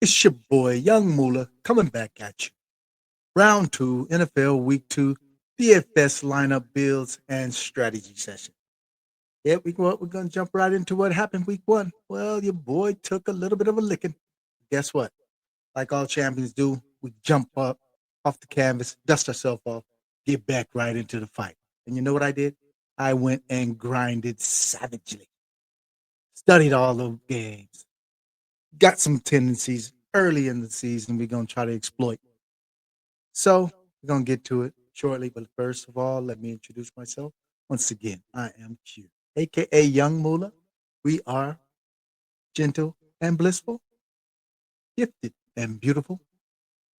It's your boy, Young Moolah, coming back at you. Round 2, NFL Week 2, DFS lineup builds and strategy session. Yeah, we're going to jump right into what happened Week 1. Well, your boy took a little bit of a licking. Guess what? Like all champions do, we jump up off the canvas, dust ourselves off, get back right into the fight. And you know what I did? I went and grinded savagely, studied all the games, got some tendencies early in the season we're going to try to exploit. So we're going to get to it shortly. But first of all, let me introduce myself. Once again, I am Q, a.k.a. Young Moolah. We are gentle and blissful, gifted and beautiful,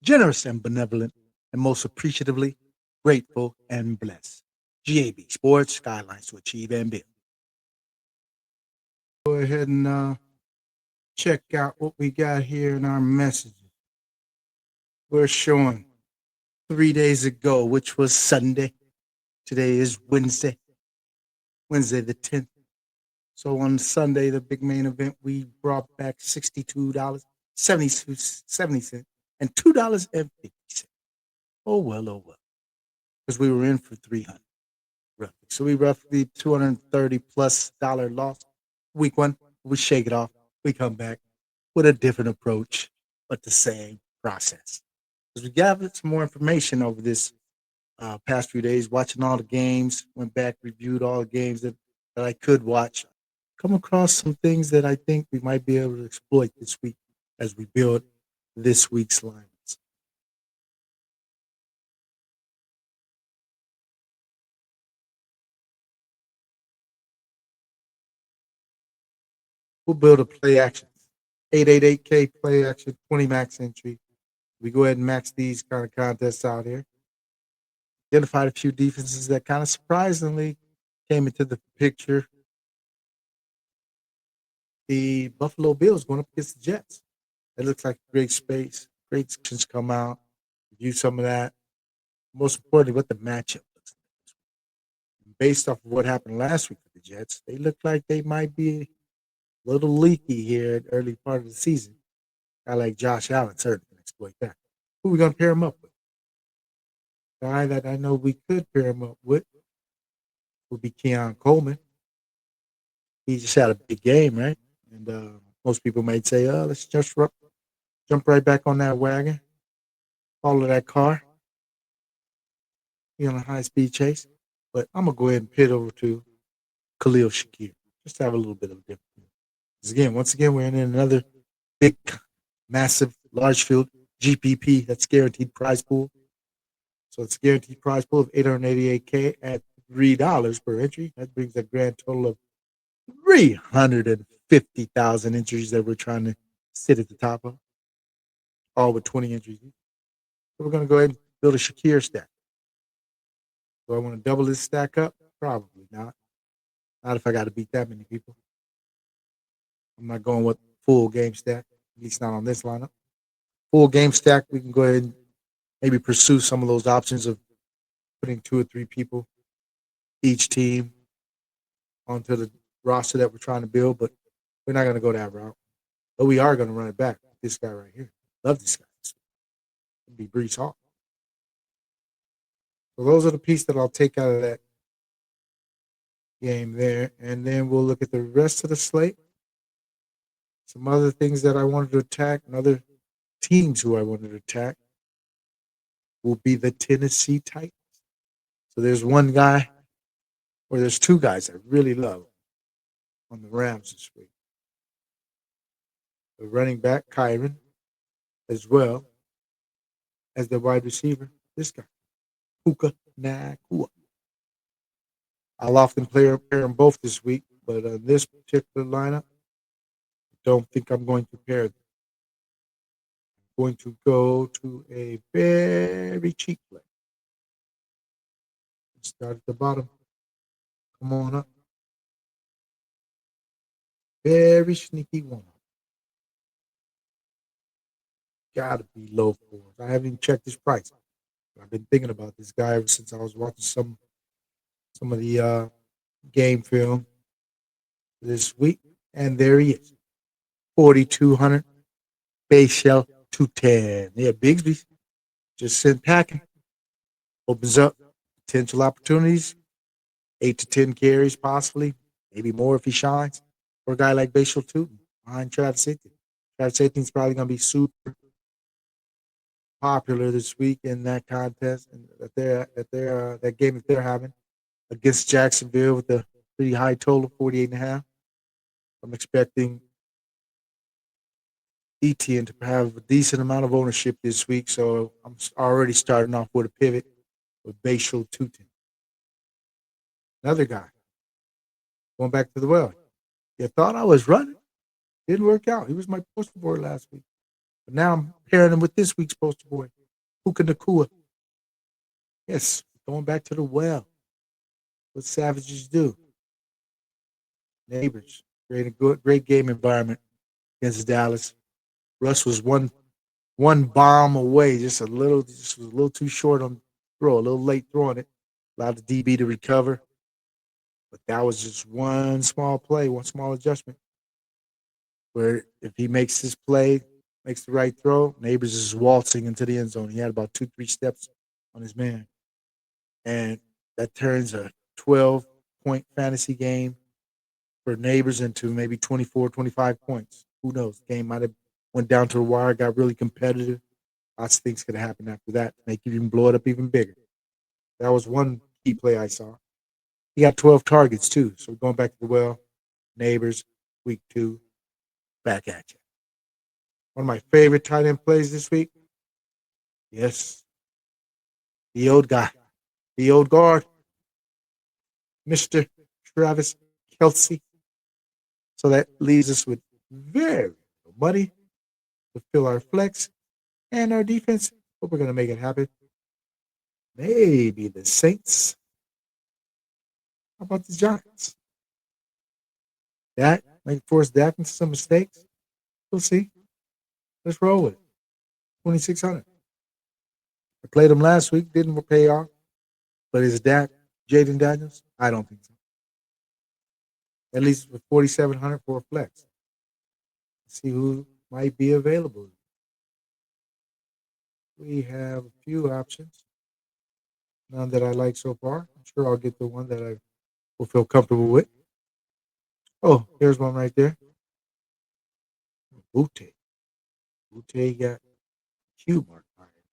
generous and benevolent, and most appreciatively grateful and blessed. GAB Sports, Skylines to Achieve and Build. Go ahead and check out what we got here in our messages. We're showing 3 days ago, which was Sunday. Today is Wednesday the 10th. So on Sunday, the big main event, we brought back $62.70 and $2.50. Oh well. Because we were in for 300 roughly. So we roughly $230+ loss. Week 1, we shake it off. We come back with a different approach, but the same process. Because we gathered some more information over this past few days, watching all the games, went back, reviewed all the games that I could watch, come across some things that I think we might be able to exploit this week as we build this week's lineups. We'll build a play action, 888K play action, 20 max entry. We go ahead and max these kind of contests out here. Identified a few defenses that kind of surprisingly came into the picture. The Buffalo Bills going up against the Jets. It looks like great space, great sections come out. Review some of that. Most importantly, what the matchup looks like. Based off of what happened last week with the Jets, they look like they might be a little leaky here at the early part of the season. Guy like Josh Allen certainly can exploit that. Who are we going to pair him up with? The guy that I know we could pair him up with would be Keon Coleman. He just had a big game, right? And most people might say, "Oh, let's just jump right back on that wagon, follow that car, be on a high-speed chase." But I'm gonna go ahead and pit over to Khalil Shakir, just to have a little bit of a difference. Because once again, we're in another big, massive, large field GPP. That's guaranteed prize pool. So it's guaranteed prize pool of 888K at $3 per entry. That brings a grand total of 350,000 entries that we're trying to sit at the top of, all with 20 entries. So we're going to go ahead and build a Shakir stack. Do I want to double this stack up? Probably not. Not if I got to beat that many people. I'm not going with full game stack, at least not on this lineup. Full game stack, we can go ahead and maybe pursue some of those options of putting 2 or 3 people each team onto the roster that we're trying to build, but we're not going to go that route. But we are going to run it back. This guy right here. Love this guy. It'll be Brees Hall. So those are the pieces that I'll take out of that game there. And then we'll look at the rest of the slate. Some other things that I wanted to attack and other teams who I wanted to attack will be the Tennessee Titans. So there's one guy, or there's 2 guys I really love on the Rams this week. The running back, Kyron, as well as the wide receiver, this guy, Puka Nakua. I'll often pair them both this week, but on this particular lineup, I don't think I'm going to pair them. I'm going to go to a very cheap play. Start at the bottom. Come on up. Very sneaky one. Gotta be low 4s. I haven't even checked his price. I've been thinking about this guy ever since I was watching some of the game film this week, and there he is, 4,200 Base Shell 210. Yeah, Bigsby just sent packing. Opens up potential opportunities. 8 to 10 carries, possibly. Maybe more if he shines. For a guy like Base Shell 2 behind Travis Etienne. Travis Etienne's probably going to be super popular this week in that contest and that game that they're having against Jacksonville with a pretty high total, 48.5. I'm expecting Etienne to have a decent amount of ownership this week, so I'm already starting off with a pivot with Bashal Tutin. Another guy going back to the well. You thought I was running, didn't work out. He was my poster boy last week, but now I'm pairing him with this week's poster boy, Puka Nakua. Yes, going back to the well. What Savages do. Neighbors create a great game environment against Dallas. Russ was one bomb away, just was a little too short on throw, a little late throwing it. Allowed the DB to recover, but that was just one small play, one small adjustment. Where if he makes this play, makes the right throw, Neighbors is waltzing into the end zone. He had about 2-3 steps on his man, and that turns a 12-point fantasy game for Neighbors into maybe 24, 25 points. Who knows? The game might have went down to the wire, got really competitive. Lots of things could have happened after that to make you even blow it up even bigger. That was one key play I saw. He got 12 targets too. So going back to the well, Neighbors, week 2, back at you. One of my favorite tight end plays this week. Yes, the old guy, the old guard, Mr. Travis Kelce. So that leaves us with very little money to fill our flex and our defense. But we're going to make it happen. Maybe the Saints. How about the Giants? Dak might force Dak into some mistakes. We'll see. Let's roll with it. 2,600. I played him last week, didn't pay off. But is Dak Jaden Daniels? I don't think so. At least with 4,700 for a flex. Let's see who might be available. We have a few options. None that I like so far. I'm sure I'll get the one that I will feel comfortable with. Oh, here's one right there. Butte. Butte got Q mark on it.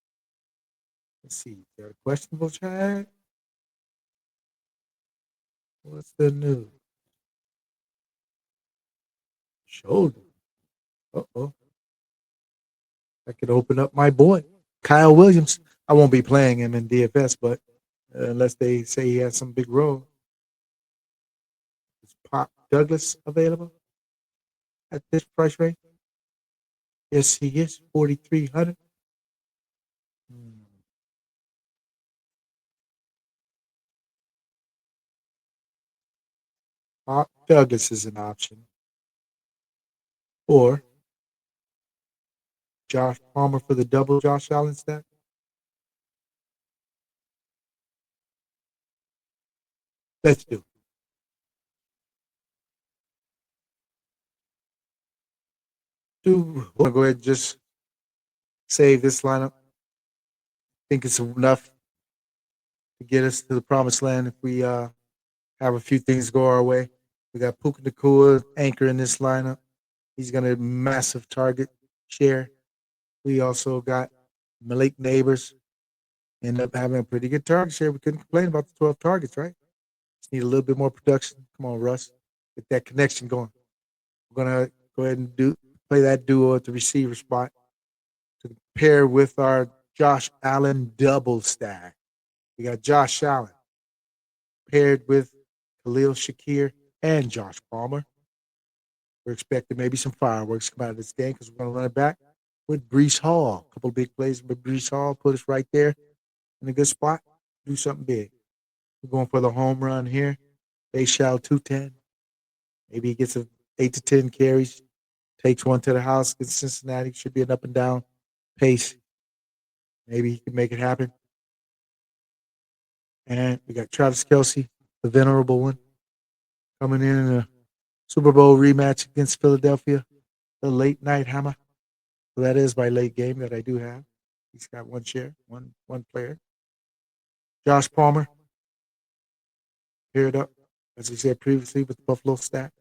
Let's see. Got a questionable tag. What's the news? Shoulder. Uh-oh. I could open up my boy, Kyle Williams. I won't be playing him in DFS, but unless they say he has some big role. Is Pop Douglas available at this price range? Yes, he is. 4,300. Pop Douglas is an option. Or Josh Palmer for the double Josh Allen stack. Let's do it. We'll go ahead and just save this lineup. I think it's enough to get us to the promised land if we have a few things go our way. We got Puka Nakua anchor in this lineup. He's going to massive target share. We also got Malik Neighbors. End up having a pretty good target share. We couldn't complain about the 12 targets, right? Just need a little bit more production. Come on, Russ. Get that connection going. We're going to go ahead and play that duo at the receiver spot to pair with our Josh Allen double stack. We got Josh Allen paired with Khalil Shakir and Josh Palmer. We're expecting maybe some fireworks to come out of this game because we're going to run it back with Breece Hall. A couple of big plays with Breece Hall. Put us right there in a good spot. Do something big. We're going for the home run here. They shall 210. Maybe he gets 8 to 10 carries. Takes one to the house against Cincinnati. Should be an up and down pace. Maybe he can make it happen. And we got Travis Kelce, the venerable one, coming in a Super Bowl rematch against Philadelphia, the late night hammer. So that is my late game that I do have. He's got one share, one player. Josh Palmer, paired up, as we said previously, with the Buffalo stack.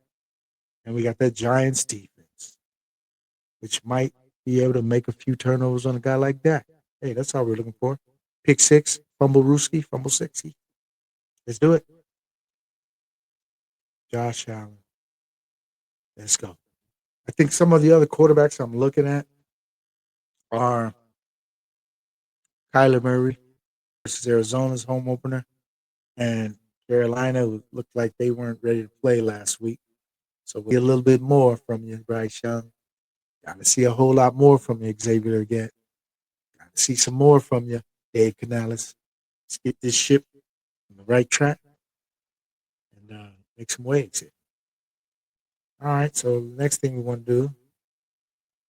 And we got that Giants defense, which might be able to make a few turnovers on a guy like that. Hey, that's all we're looking for. Pick six, fumble Rooski, fumble sexy. Let's do it. Josh Allen. Let's go. I think some of the other quarterbacks I'm looking at are Kyler Murray versus Arizona's home opener, and Carolina looked like they weren't ready to play last week. So we'll get a little bit more from you, Bryce Young. Got to see a whole lot more from you, Xavier again. Got to see some more from you, Dave Canales. Let's get this ship on the right track and make some waves here. All right, so the next thing we want to do,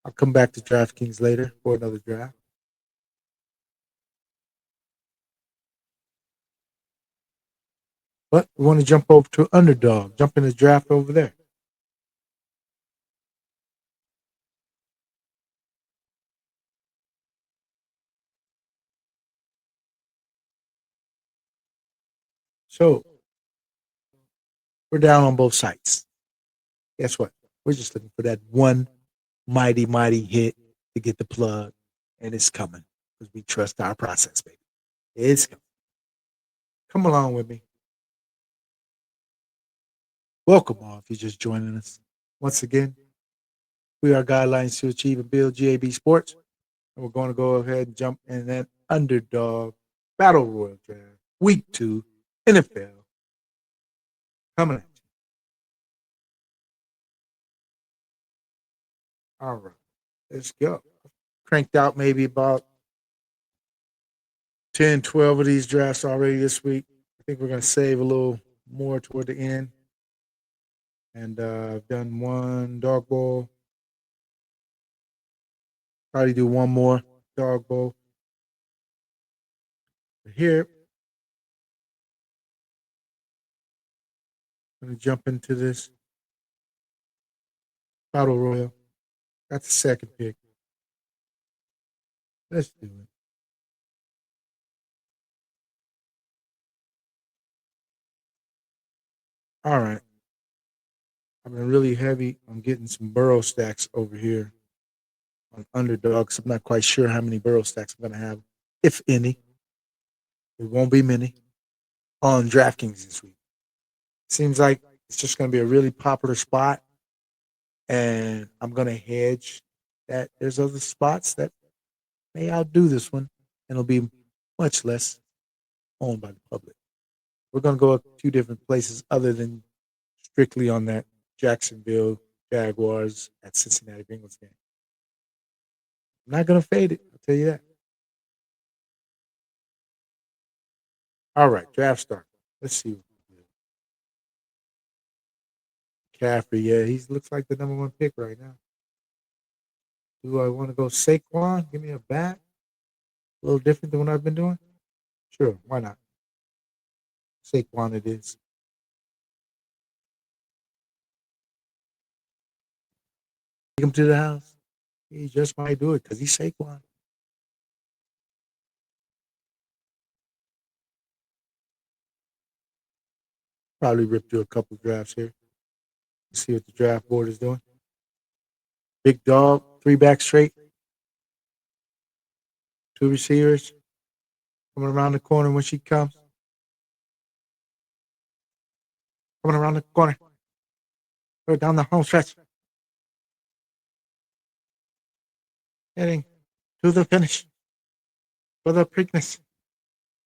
I'll come back to DraftKings later for another draft. But we want to jump over to Underdog, jump in the draft over there. So we're down on both sides. Guess what? We're just looking for that one mighty hit to get the plug, and it's coming because we trust our process, baby. It's coming. Come along with me. Welcome all if you're just joining us. Once again, we are Guidelines to Achieve and Build GAB Sports, and we're going to go ahead and jump in that Underdog Battle Royal Draft, Week 2, NFL. Coming at you. All right, let's go. Cranked out maybe about 10, 12 of these drafts already this week. I think we're going to save a little more toward the end. And I've done one dog bowl. Probably do one more dog bowl. But here, I'm going to jump into this Battle Royal. Got the second pick. Let's do it. All right. I've been really heavy on getting some Burrow stacks over here on Underdog. So I'm not quite sure how many Burrow stacks I'm going to have, if any. It won't be many on DraftKings this week. Seems like it's just going to be a really popular spot, and I'm going to hedge that there's other spots that may outdo this one, and it'll be much less owned by the public. We're going to go a few different places other than strictly on that Jacksonville Jaguars at Cincinnati Bengals game. I'm not going to fade it. I'll tell you that. All right, draft start. Let's see. Caffrey, yeah, he looks like the number one pick right now. Do I want to go Saquon? Give me a back. A little different than what I've been doing? Sure, why not? Saquon it is. Take him to the house. He just might do it because he's Saquon. Probably rip through a couple drafts here. See what the draft board is doing. Big dog, three back straight, two receivers coming around the corner when she comes. Coming around the corner. Go down the home stretch. Heading to the finish for the Preakness.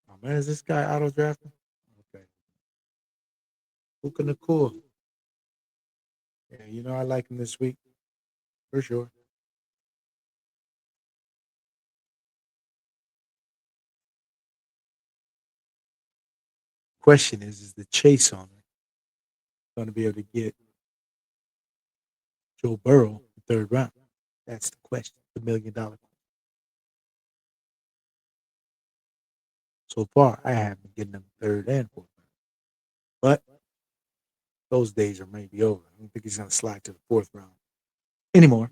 Oh man, is this guy auto drafting? Okay. Puka Nakua. Yeah, you know I like him this week. For sure. Question is the chase on it going to be able to get Joe Burrow the third round? That's the question, the $1,000,000. So far, I have been getting them third and fourth round. But those days are maybe over. I don't think he's going to slide to the fourth round anymore.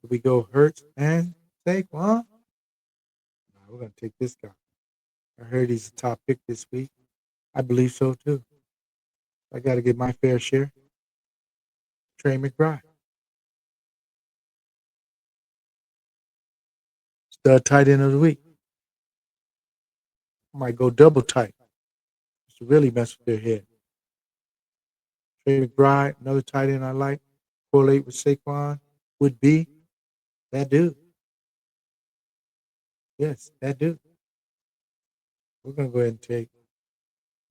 We go Hurts and Saquon. We're going to take this guy. I heard he's a top pick this week. I believe so too. I got to get my fair share. Trey McBride. Stud tight end of the week. I might go double tight. Just to really mess with their head. Trey McBride, another tight end I like. Correlate with Saquon would be that dude. Yes, that dude. We're going to go ahead and take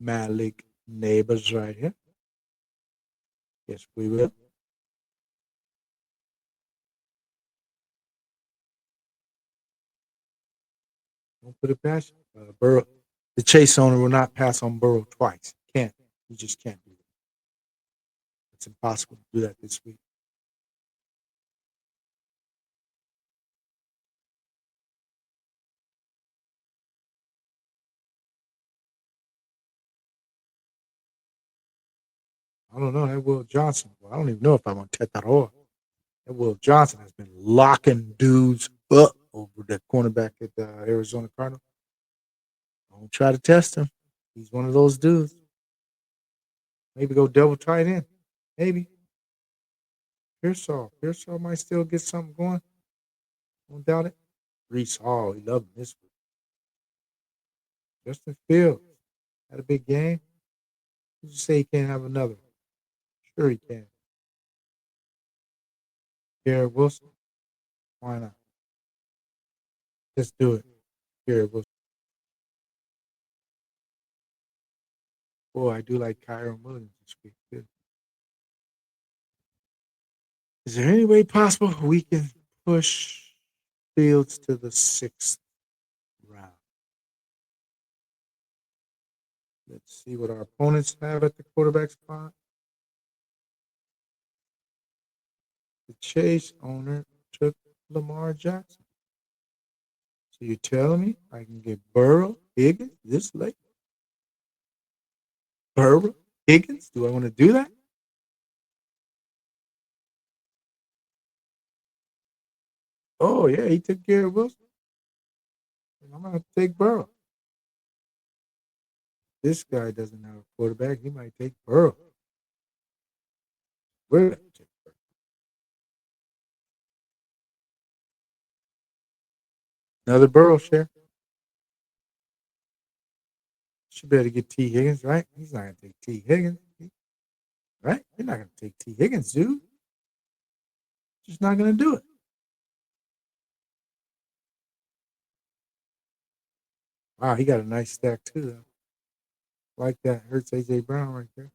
Malik Neighbors right here. Yes, we will. Don't put it past Burrow. The Chase owner will not pass on Burrow twice. Can't. You just can't do it. It's impossible to do that this week. I don't know. That Will Johnson. Well, I don't even know if I want to take that off. That Will Johnson has been locking dudes up over the cornerback at the Arizona Cardinals. Don't try to test him. He's one of those dudes. Maybe go double tight end. Maybe. Pearsall might still get something going. Don't doubt it. Brees Hall, he loved this one. Justin Fields had a big game. Did you say he can't have another one? Sure he can. Garrett Wilson, why not? Let's do it. Garrett Wilson. Boy, I do like Kyron Williams this week too. Is there any way possible we can push Fields to the 6th round? Let's see what our opponents have at the quarterback spot. The Chase owner took Lamar Jackson. So you're telling me I can get Burrow, Higgins this late? Burrow, Higgins? Do I want to do that? Oh, yeah, he took Garrett Wilson. And I'm going to take Burrow. This guy doesn't have a quarterback. He might take Burrow. We're going to take Burrow. Another Burrow share. Should better get T. Higgins, right? He's not going to take T. Higgins, right? You're not going to take T. Higgins, dude. Just not going to do it. Wow, he got a nice stack too, though. Like that. Hurts A.J. Brown right there.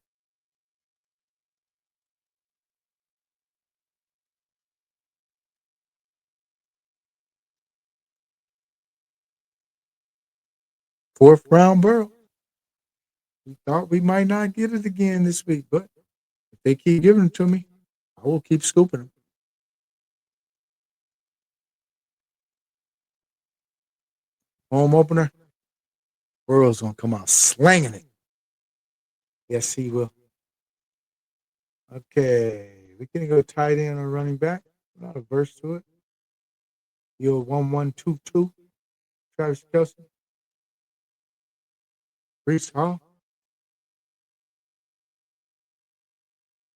Fourth round Burrow. We thought we might not get it again this week, but if they keep giving it to me, I will keep scooping them. Home opener. Burrow's going to come out slanging it. Yes, he will. Okay. We can go tight end or running back. Not averse to it. You're 1-1-2-2. Travis Kelce. Brees Hall.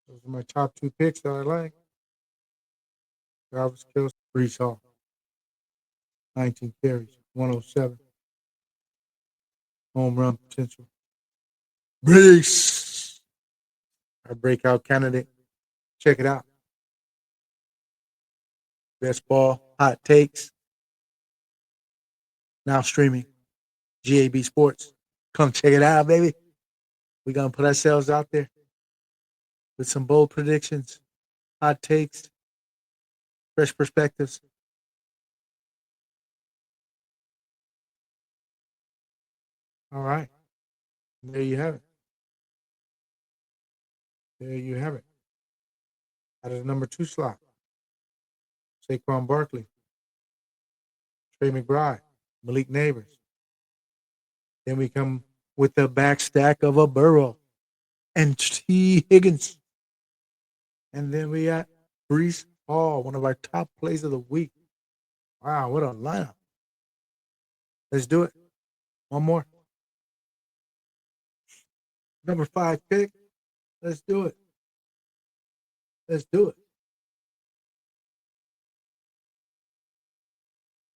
Those are my top two picks that I like. Travis Kelce, Brees Hall. 19 carries, 107. Home run potential. Brees. Our breakout candidate. Check it out. Best ball, hot takes. Now streaming. GAB Sports. Come check it out, baby. We're going to put ourselves out there with some bold predictions, hot takes, fresh perspectives. All right. There you have it. There you have it. Out of the number 2 slot, Saquon Barkley, Trey McBride, Malik Neighbors. Then we come with the back stack of a Burrow and T. Higgins. And then we got Brees Hall, one of our top plays of the week. Wow, what a lineup. Let's do it. One more. Number 5 pick. Let's do it. Let's do it.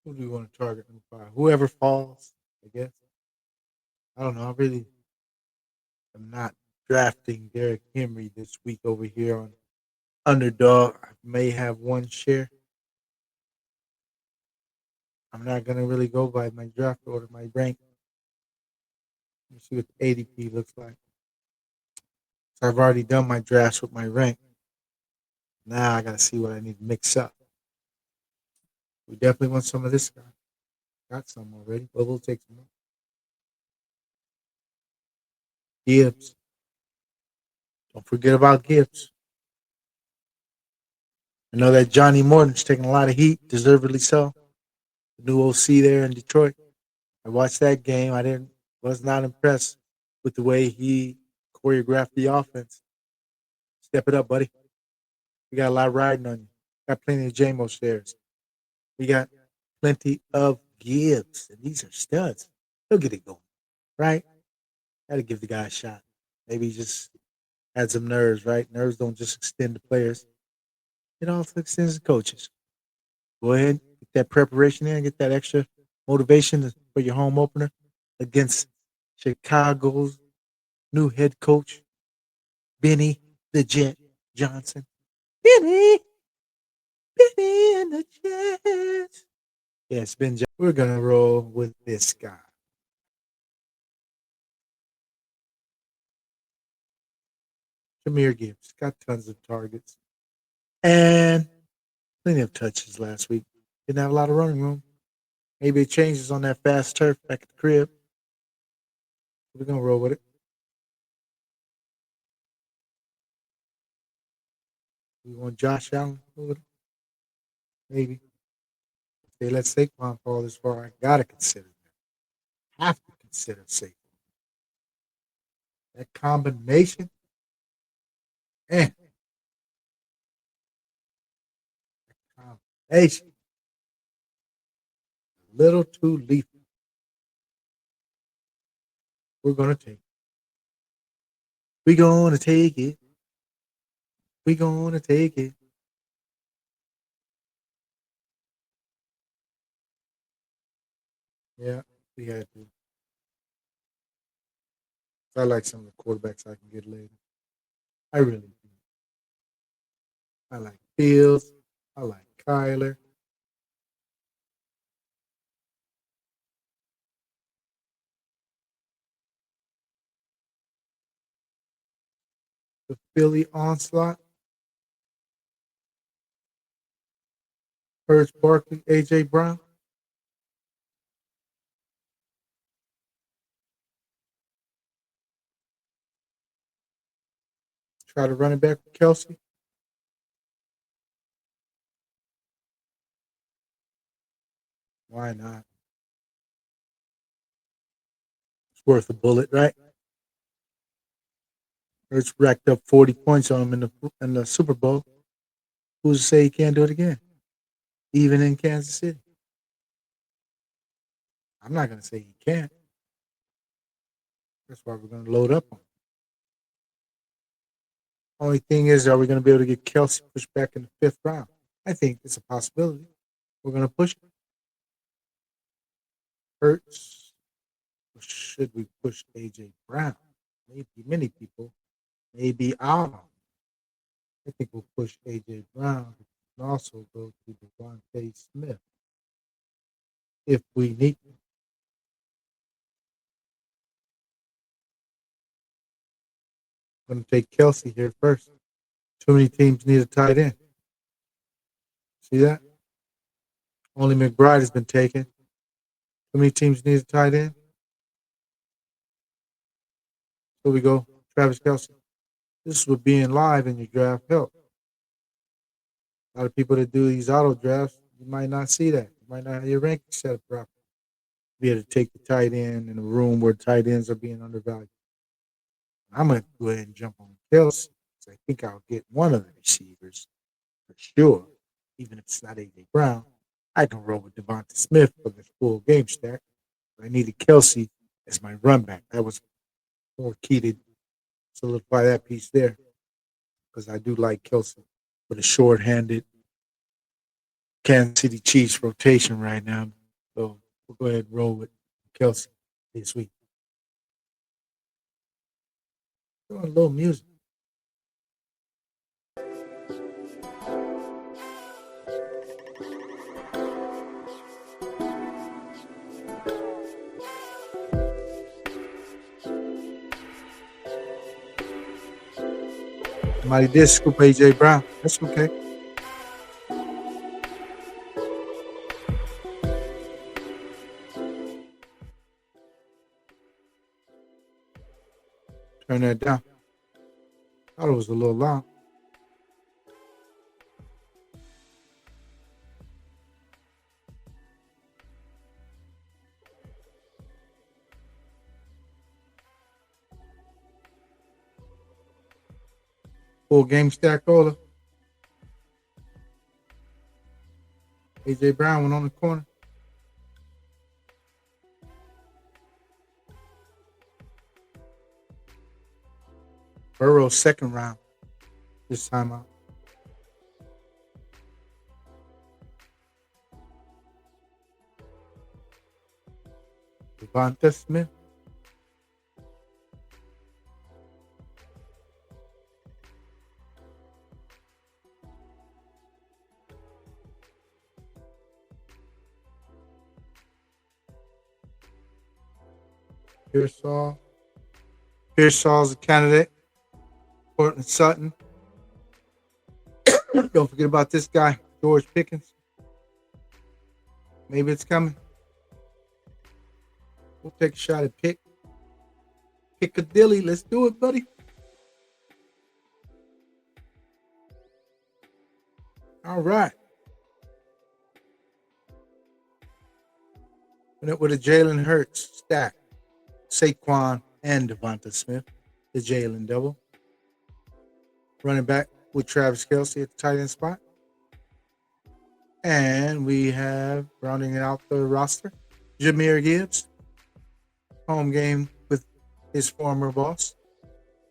Who do we want to target number 5? Whoever falls, I guess. I don't know. I really am not drafting Derrick Henry this week over here on Underdog. I may have one share. I'm not going to really go by my draft order, my rank. Let's see what the ADP looks like. So I've already done my drafts with my rank. Now I got to see what I need to mix up. We definitely want some of this guy. Got some already, but we'll take some more. Gibbs. Don't forget about Gibbs. I know that Johnny Morton's taking a lot of heat, deservedly so. The new OC there in Detroit. I watched that game. Was not impressed with the way he choreographed the offense. Step it up, buddy. We got a lot riding on you. Got plenty of JMO shares. We got plenty of Gibbs, and these are studs. He'll get it going, right? Got to give the guy a shot. Maybe he just had some nerves, right? Nerves don't just extend to players. It also extends to coaches. Go ahead, get that preparation in, get that extra motivation for your home opener against Chicago's new head coach, Benny the Jet Johnson. Benny and the Jets. Yes, Ben. We're gonna roll with this guy. Jahmyr Gibbs got tons of targets and plenty of touches last week. Didn't have a lot of running room. Maybe it changes on that fast turf back at the crib. We're gonna roll with it. We want Josh Allen over it. Maybe. If they let Saquon fall this far, I gotta consider that. Have to consider Saquon. That combination, man. That combination. A little too lethal. We're gonna take it. We're gonna take it. We're gonna take it. Yeah, we had to. I like some of the quarterbacks I can get later. I really do. I like Fields. I like Kyler. The Philly onslaught. Hurts Barkley, AJ Brown. Try to run it back with Kelsey. Why not? It's worth a bullet, right? Hurts racked up 40 points on him in the Super Bowl. Who's to say he can't do it again? Even in Kansas City. I'm not going to say he can't. That's why we're going to load up on him. Only thing is, are we going to be able to get Kelsey pushed back in the 5th round? I think it's a possibility. We're going to push it. Hurts. Or should we push AJ Brown? Maybe many people. Maybe I think we'll push AJ Brown and also go to Devontae Smith if we need to. I'm going to take Kelsey here first. Too many teams need a tight end. See that? Only McBride has been taken. Too many teams need a tight end. So we go, Travis Kelsey. This is what being live in your draft help. A lot of people that do these auto drafts, you might not see that. You might not have your ranking set up properly. Be able to take the tight end in a room where tight ends are being undervalued. I'm going to go ahead and jump on Kelsey. I think I'll get one of the receivers for sure. even if it's not A.J. Brown, I can roll with Devonta Smith for the full game stack. I needed Kelsey as my run back. That was more key to solidify that piece there because I do like Kelsey with a short-handed Kansas City Chiefs rotation right now. So we'll go ahead and roll with Kelsey this week. Doing a little music. Somebody did scoop A.J. Brown. That's okay. Turn that down. Thought it was a little long. Full game stack Ola. A.J. Brown went on the corner. Burrow second round this time out. Devonta Smith. Pearsall's a candidate. Portland Sutton. Don't forget about this guy, George Pickens. Maybe it's coming. We'll take a shot at Piccadilly. Let's do it, buddy. All right. Went up with a Jalen Hurts stack. Saquon and Devonta Smith. The Jalen double. Running back with Travis Kelce at the tight end spot. And we have, rounding out the roster, Jahmyr Gibbs. Home game with his former boss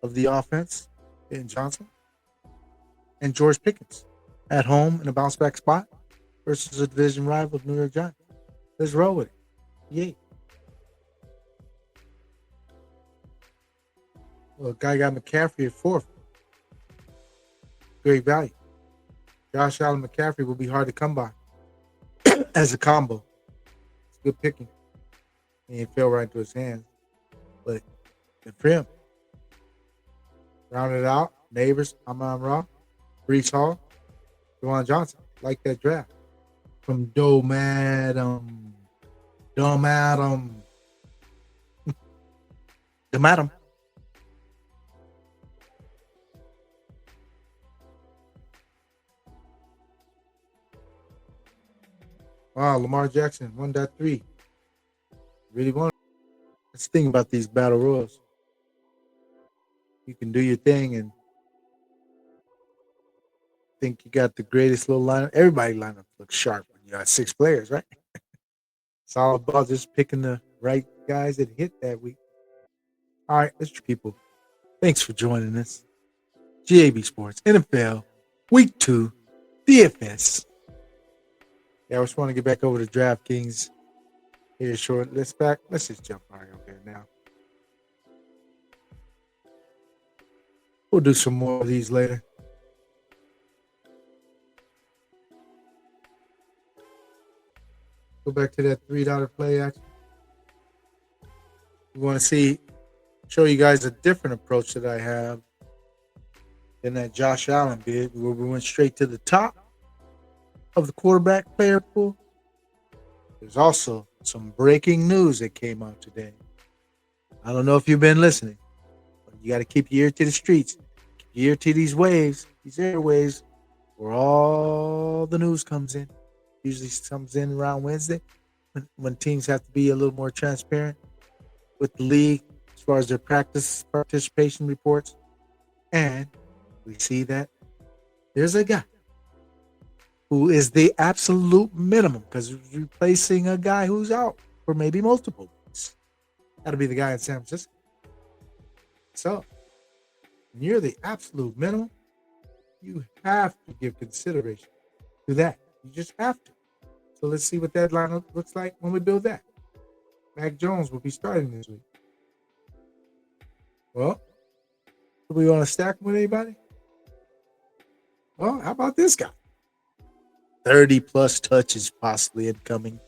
of the offense, Ben Johnson. And George Pickens at home in a bounce back spot versus a division rival, New York Giants. Let's roll with it. Yay. Well, guy got McCaffrey at fourth. Great value. Josh Allen McCaffrey will be hard to come by as a combo. It's good picking. And it fell right into his hands. But good for him. Rounded out. Neighbors, Amon-Ra, Brees Hall, Juwan Johnson. Like that draft. From Dome Adam. Wow, Lamar Jackson, 1.3. Really want. That's the thing about these battle royals. You can do your thing and think you got the greatest little lineup. Everybody lineup looks sharp when you got 6 players, right? It's all about just picking the right guys that hit that week. All right, Mr. People. Thanks for joining us. GAB Sports, NFL, Week 2, DFS. Yeah, I just want to get back over to DraftKings here short. Let's just jump right over there now. We'll do some more of these later. Go back to that $3 play action. We want to show you guys a different approach that I have than that Josh Allen bid, where we went straight to the top of the quarterback player pool. There's also some breaking news that came out today. I don't know if you've been listening, but you got to keep your ear to the streets, keep your ear to these waves, these airwaves, where all the news comes in. Usually comes in around Wednesday when teams have to be a little more transparent with the league as far as their practice participation reports. And we see that there's a guy who is the absolute minimum because he's replacing a guy who's out for maybe multiple weeks. That'll be the guy in San Francisco. So, when you're the absolute minimum, you have to give consideration to that. You just have to. So let's see what that lineup looks like when we build that. Mac Jones will be starting this week. Well, do we want to stack with anybody? Well, how about this guy? 30 plus touches possibly incoming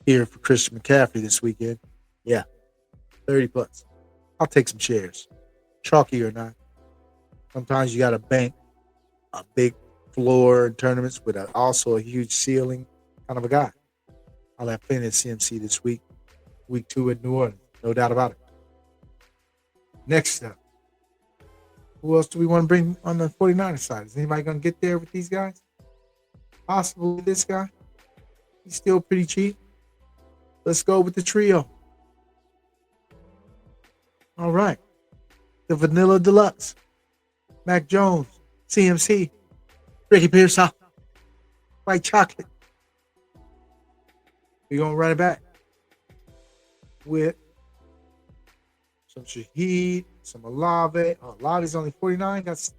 here for Christian McCaffrey this weekend. Yeah, 30 plus. I'll take some shares. Chalky or not. Sometimes you got to bank a big floor in tournaments with also a huge ceiling kind of a guy. I'll have plenty of CMC this week. Week 2 in New Orleans. No doubt about it. Next up. Who else do we want to bring on the 49ers side? Is anybody going to get there with these guys? Possibly this guy. He's still pretty cheap. Let's go with the trio. All right. The Vanilla Deluxe. Mac Jones. CMC. Ricky Pearsall. White chocolate. We're going to run it back with some Shaheed, some Olave. Oh, Olave's only 49. Got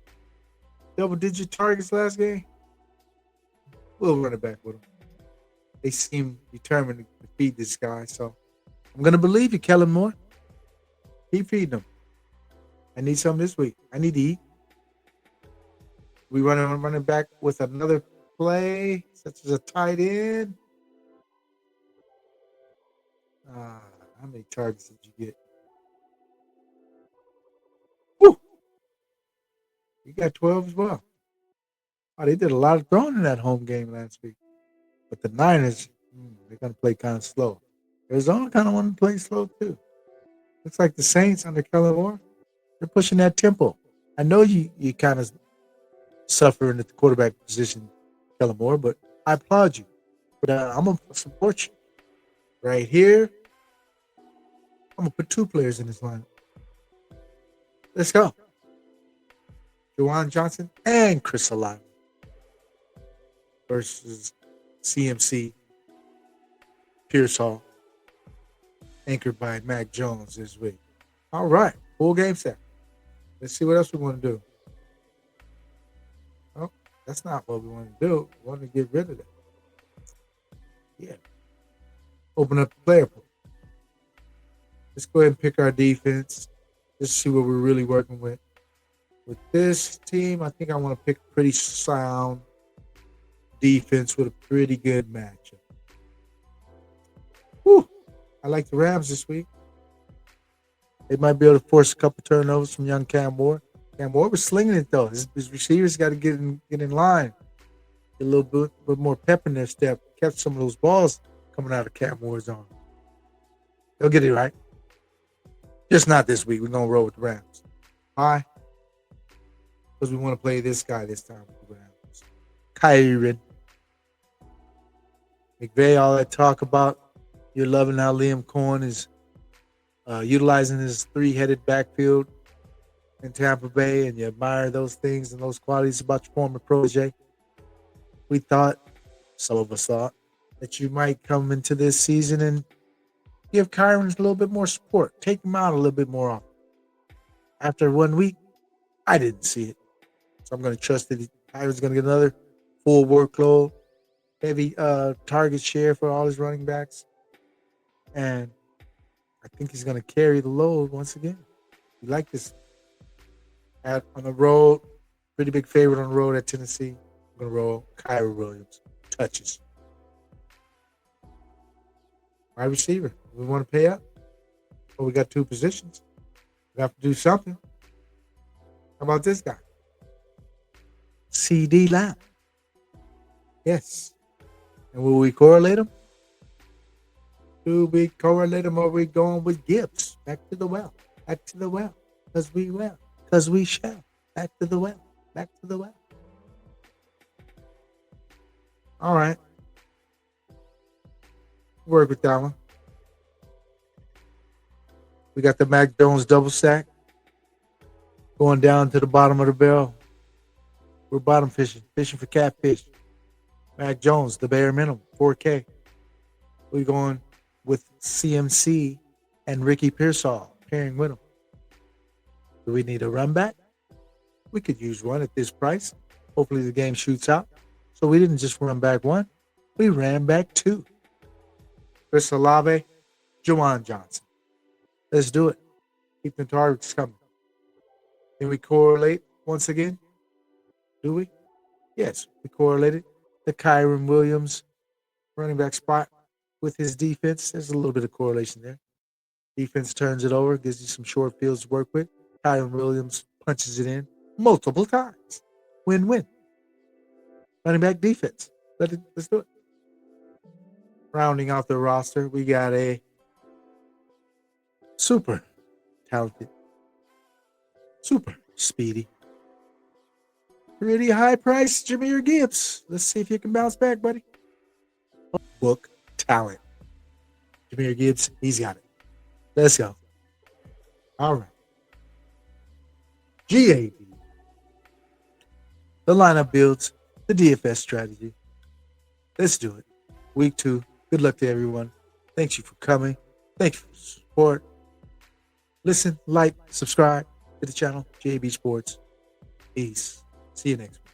double-digit targets last game. We'll run it back with them. They seem determined to feed this guy, so I'm going to believe you, Kellen Moore. Keep feeding them. I need some this week. I need to eat. We running back with another play, such as a tight end. How many targets did you get? Woo! You got 12 as well. Oh, they did a lot of throwing in that home game last week. But the Niners, they're going to play kind of slow. Arizona kind of want to play slow too. Looks like the Saints under Kellen Moore, they're pushing that tempo. I know you kind of suffering at the quarterback position, Kellen Moore, but I applaud you. But I'm going to support you. Right here, I'm going to put 2 players in this line. Let's go. Juwan Johnson and Chris Olave versus CMC, Pearsall, anchored by Mac Jones this week. All right, full game set. Let's see what else we want to do. Oh, that's not what we want to do. We want to get rid of that. Yeah. Open up the player pool. Let's go ahead and pick our defense. Let's see what we're really working with. With this team, I think I want to pick a pretty sound defense with a pretty good matchup. Whew. I like the Rams this week. They might be able to force a couple turnovers from young Cam Moore. Cam Moore was slinging it, though. His receivers got to get in line. Get a little bit more pep in their step. Catch some of those balls coming out of Cam Moore's arm. They'll get it right. Just not this week. We're going to roll with the Rams. Why? Because we want to play this guy this time with the Rams. Kyrie. McVay, all that talk about, you're loving how Liam Cohen is utilizing his 3-headed backfield in Tampa Bay, and you admire those things and those qualities about your former protege. We thought, some of us thought, that you might come into this season and give Kyron a little bit more support. Take him out a little bit more often. After 1 week, I didn't see it. So I'm going to trust that Kyron's going to get another full workload, heavy target share for all his running backs. And I think he's going to carry the load once again. We like this. On the road, pretty big favorite on the road at Tennessee. I'm going to roll Kyrie Williams. Touches. Wide receiver. We want to pay up. Well, we got 2 positions. We have to do something. How about this guy? CD Lamb. Yes. And will we correlate him? Do we correlate him, or are we going with Gibbs? Back to the well. Back to the well. Because we will. Because we shall. Back to the well. Back to the well. All right. Work with that one. We got the Mac Jones double stack. Going down to the bottom of the barrel. We're bottom fishing for catfish. Mac Jones, the bare minimum, 4K. We're going with CMC and Ricky Pearsall pairing with him. Do we need a run back? We could use one at this price. Hopefully the game shoots out. So we didn't just run back one. We ran back two. Chris Olave, Juwan Johnson. Let's do it. Keep the targets coming. Can we correlate once again? Do we? Yes, we correlated the Kyron Williams running back spot with his defense. There's a little bit of correlation there. Defense turns it over, gives you some short fields to work with. Kyron Williams punches it in multiple times. Win-win. Running back defense. Let's do it. Rounding out the roster, we got a super talented, super speedy, pretty high price Jahmyr Gibbs. Let's see if you can bounce back, buddy. Book talent. Jahmyr Gibbs, he's got it. Let's go. All right. GAB. The lineup builds the DFS strategy. Let's do it. Week 2. Good luck to everyone. Thank you for coming. Thank you for the support. Listen, like, subscribe to the channel, GAB Sports. Peace. See you next week.